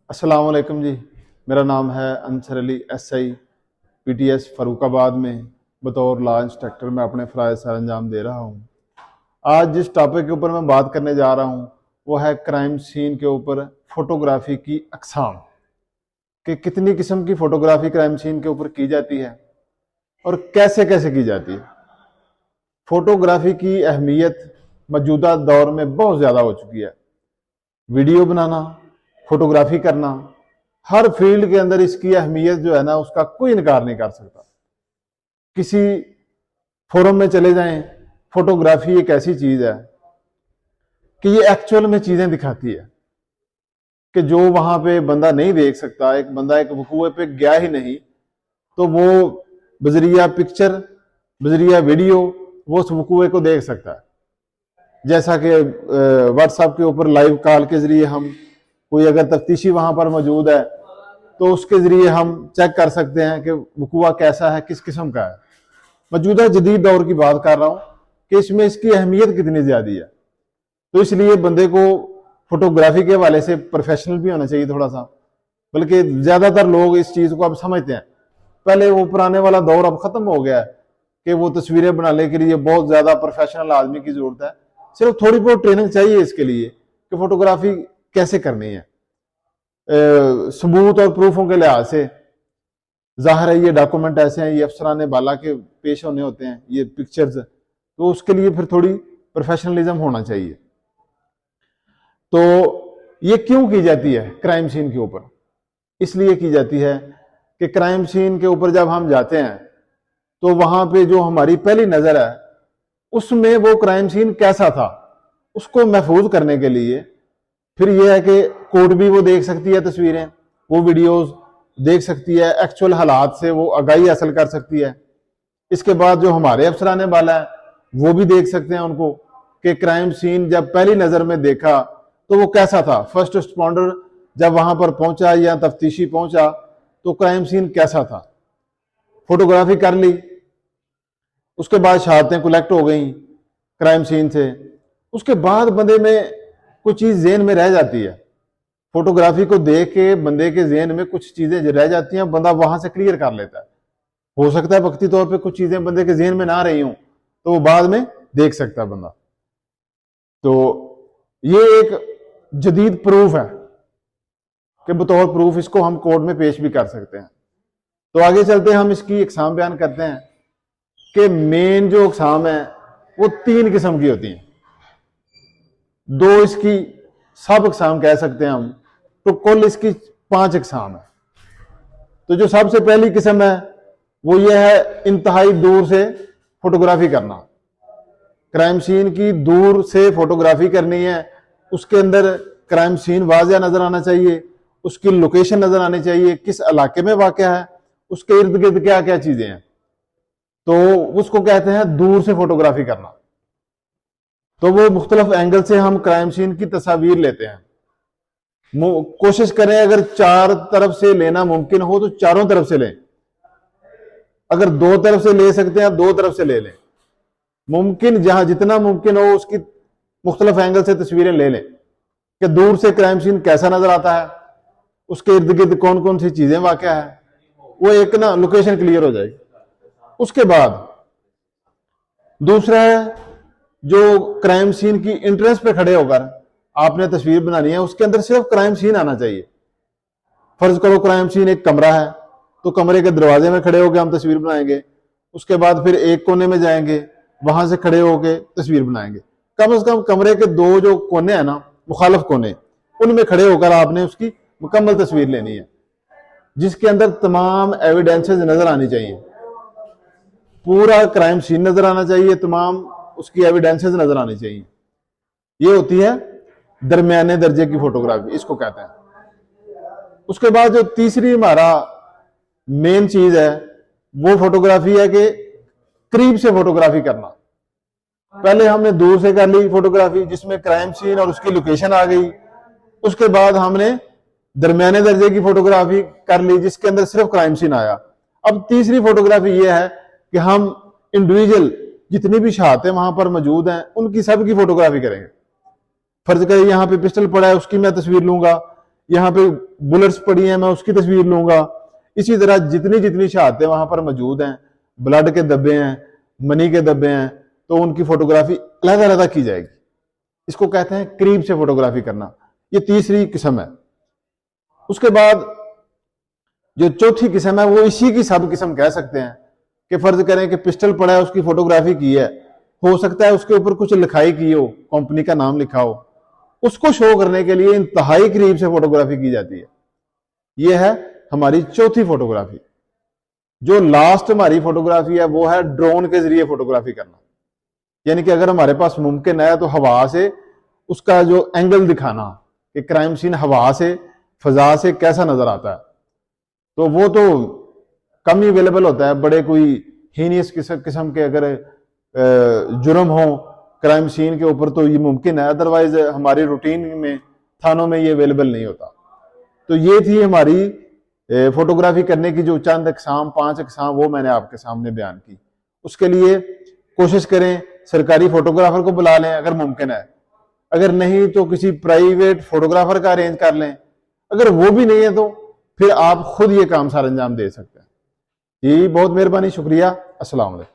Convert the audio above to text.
अस्सलाम वालेकुम जी। मेरा नाम है अंसर अली एसआई पीटीएस फरूखाबाद में बतौर लॉ इंस्ट्रक्टर मैं अपने फ़राइज़ सर अंजाम दे रहा हूँ। आज जिस टॉपिक के ऊपर मैं बात करने जा रहा हूँ वो है क्राइम सीन के ऊपर फ़ोटोग्राफ़ी की अक़साम, कि कितनी किस्म की फ़ोटोग्राफ़ी क्राइम सीन के ऊपर की जाती है और कैसे कैसे की जाती है। फ़ोटोग्राफ़ी की अहमियत मौजूदा दौर में बहुत ज़्यादा हो चुकी है। वीडियो बनाना, फोटोग्राफी करना, हर फील्ड के अंदर इसकी अहमियत जो है ना उसका कोई इनकार नहीं कर सकता। किसी फोरम में चले जाएं, फोटोग्राफी एक ऐसी चीज है कि ये एक्चुअल में चीजें दिखाती है कि जो वहां पे बंदा नहीं देख सकता, एक बंदा एक वकूए पे गया ही नहीं, तो वो बजरिया पिक्चर, बजरिया वीडियो वो उस वकूए को देख सकता है। जैसा कि व्हाट्सएप के ऊपर लाइव कॉल के जरिए हम कोई अगर तफ्तीशी वहां पर मौजूद है तो उसके जरिए हम चेक कर सकते हैं कि वकूआ कैसा है, किस किस्म का है। मौजूदा जदीद दौर की बात कर रहा हूं कि इसमें इसकी अहमियत कितनी ज्यादा है। तो इसलिए बंदे को फोटोग्राफी के हवाले से प्रोफेशनल भी होना चाहिए थोड़ा सा, बल्कि ज्यादातर लोग इस चीज को अब समझते हैं। पहले वो पुराने वाला दौर अब खत्म हो गया है कि वो तस्वीरें बनाने के लिए बहुत ज्यादा प्रोफेशनल आदमी की जरूरत है। सिर्फ थोड़ी बहुत ट्रेनिंग चाहिए इसके लिए कि फोटोग्राफी कैसे करनी है। सबूत और प्रूफों के लिहाज से जाहिर है ये डॉक्यूमेंट ऐसे हैं, ये अफसरान बाला के पेश होने होते हैं, ये पिक्चर्स, तो उसके लिए फिर थोड़ी प्रोफेशनलिज्म होना चाहिए। तो ये क्यों की जाती है क्राइम सीन के ऊपर? इसलिए की जाती है कि क्राइम सीन के ऊपर जब हम जाते हैं तो वहां पे जो हमारी पहली नजर है उसमें वो क्राइम सीन कैसा था उसको महफूज करने के लिए फिर यह है कि कोर्ट भी वो देख सकती है तस्वीरें, वो वीडियोस देख सकती है, एक्चुअल हालात से वो आगाही हासिल कर सकती है। इसके बाद जो हमारे अफसरान वाला है वो भी देख सकते हैं उनको कि क्राइम सीन जब पहली नजर में देखा तो वो कैसा था। फर्स्ट रिस्पॉन्डर जब वहां पर पहुंचा या तफ्तीशी पहुंचा तो क्राइम सीन कैसा था। फोटोग्राफी कर ली, उसके बाद शहादतें कलेक्ट हो गई क्राइम सीन से, उसके बाद बंदे में कुछ चीज जेहन में रह जाती है। फोटोग्राफी को देख के बंदे के जेहन में कुछ चीजें रह जाती हैं, बंदा वहां से क्लियर कर लेता है। हो सकता है वक्ती तौर पे कुछ चीजें बंदे के जेहन में ना रही हों तो वो बाद में देख सकता है बंदा। तो ये एक जदीद प्रूफ है कि बतौर प्रूफ इसको हम कोर्ट में पेश भी कर सकते हैं। तो आगे चलते हैं, हम इसकी इकसाम बयान करते हैं कि मेन जो इकसाम है वो 3 किस्म की होती हैं। 2 इसकी सब इकसाम कह सकते हैं हम, तो कुल इसकी 5 इकसाम है। तो जो सबसे पहली किस्म है वो ये है इंतहाई दूर से फोटोग्राफी करना। क्राइम सीन की दूर से फोटोग्राफी करनी है, उसके अंदर क्राइम सीन वाज़िया नजर आना चाहिए, उसकी लोकेशन नजर आनी चाहिए, किस इलाके में वाक़या है, उसके इर्द गिर्द क्या क्या चीजें हैं, तो उसको कहते हैं दूर से फोटोग्राफी करना। तो वो मुख्तलिफ एंगल से हम क्राइम सीन की तस्वीर लेते हैं। कोशिश करें अगर 4 तरफ से लेना मुमकिन हो तो चारों तरफ से लें, अगर 2 तरफ से ले सकते हैं 2 तरफ से ले लें। मुमकिन जहां जितना मुमकिन हो उसकी मुख्तलिफ एंगल से तस्वीरें ले लें कि दूर से क्राइम सीन कैसा नजर आता है, उसके इर्द गिर्द कौन कौन सी चीजें वाक़या है, वो एक ना लोकेशन क्लियर हो जाएगी। उसके बाद दूसरा है जो क्राइम सीन की इंट्रेंस पे खड़े होकर आपने तस्वीर बनानी है, उसके अंदर सिर्फ क्राइम सीन आना चाहिए। फर्ज करो क्राइम सीन एक कमरा है तो कमरे के दरवाजे में खड़े होकर हम तस्वीर बनाएंगे, उसके बाद फिर एक कोने में जाएंगे, वहां से खड़े होकर तस्वीर बनाएंगे। कम से कम कमरे के 2 जो कोने हैं ना, मुखालिफ कोने, उनमें खड़े होकर आपने उसकी मुकम्मल तस्वीर लेनी है, जिसके अंदर तमाम एविडेंसेस नजर आनी चाहिए, पूरा क्राइम सीन नजर आना चाहिए, तमाम उसकी एविडेंसेस नजर आनी चाहिए। ये होती है दरमियाने दर्जे की फोटोग्राफी, इसको कहते हैं। उसके बाद जो तीसरी हमारा मेन चीज है वो फोटोग्राफी है कि करीब से फोटोग्राफी करना। पहले हमने दूर से कर ली फोटोग्राफी जिसमें क्राइम सीन और उसकी लोकेशन आ गई, उसके बाद हमने दरमियाने दर्जे की फोटोग्राफी कर ली जिसके अंदर सिर्फ क्राइम सीन आया। अब तीसरी फोटोग्राफी ये है कि हम इंडिविजुअल जितनी भी शहादतें वहां पर मौजूद हैं उनकी सब की फोटोग्राफी करेंगे। फर्ज करें यहाँ पे पिस्टल पड़ा है, उसकी मैं तस्वीर लूंगा, यहाँ पे बुलेट्स पड़ी हैं, मैं उसकी तस्वीर लूंगा। इसी तरह जितनी जितनी शहादतें वहां पर मौजूद हैं, ब्लड के धब्बे हैं, मनी के धब्बे हैं, तो उनकी फोटोग्राफी अलग अलग की जाएगी। इसको कहते हैं करीब से फोटोग्राफी करना। ये तीसरी किस्म है। उसके बाद जो चौथी किस्म है वो इसी की सब किस्म कह सकते हैं कि फर्ज करें कि पिस्टल पड़ा है, उसकी फोटोग्राफी की है, हो सकता है उसके ऊपर कुछ लिखाई की हो, कंपनी का नाम लिखा हो, उसको शो करने के लिए इंतहाई करीब से फोटोग्राफी की जाती है। यह है हमारी चौथी फोटोग्राफी। जो लास्ट हमारी फोटोग्राफी है वो है ड्रोन के जरिए फोटोग्राफी करना। यानी कि अगर हमारे पास मुमकिन है तो हवा से उसका जो एंगल दिखाना कि क्राइम सीन हवा से, फजा से कैसा नजर आता है, तो वो तो कम ही अवेलेबल होता है। बड़े कोई हीनियस किस्म के अगर जुर्म हो क्राइम सीन के ऊपर तो ये मुमकिन है, अदरवाइज हमारी रूटीन में थानों में ये अवेलेबल नहीं होता। तो ये थी हमारी फोटोग्राफी करने की जो चंद अकसाम, 5 अकसाम, वो मैंने आपके सामने बयान की। उसके लिए कोशिश करें सरकारी फोटोग्राफर को बुला लें अगर मुमकिन है, अगर नहीं तो किसी प्राइवेट फोटोग्राफर का अरेंज कर लें, अगर वो भी नहीं है तो फिर आप खुद ये काम सारा अंजाम दे सकते हैं। जी बहुत मेहरबानी, शुक्रिया, अस्सलाम वालेकुम।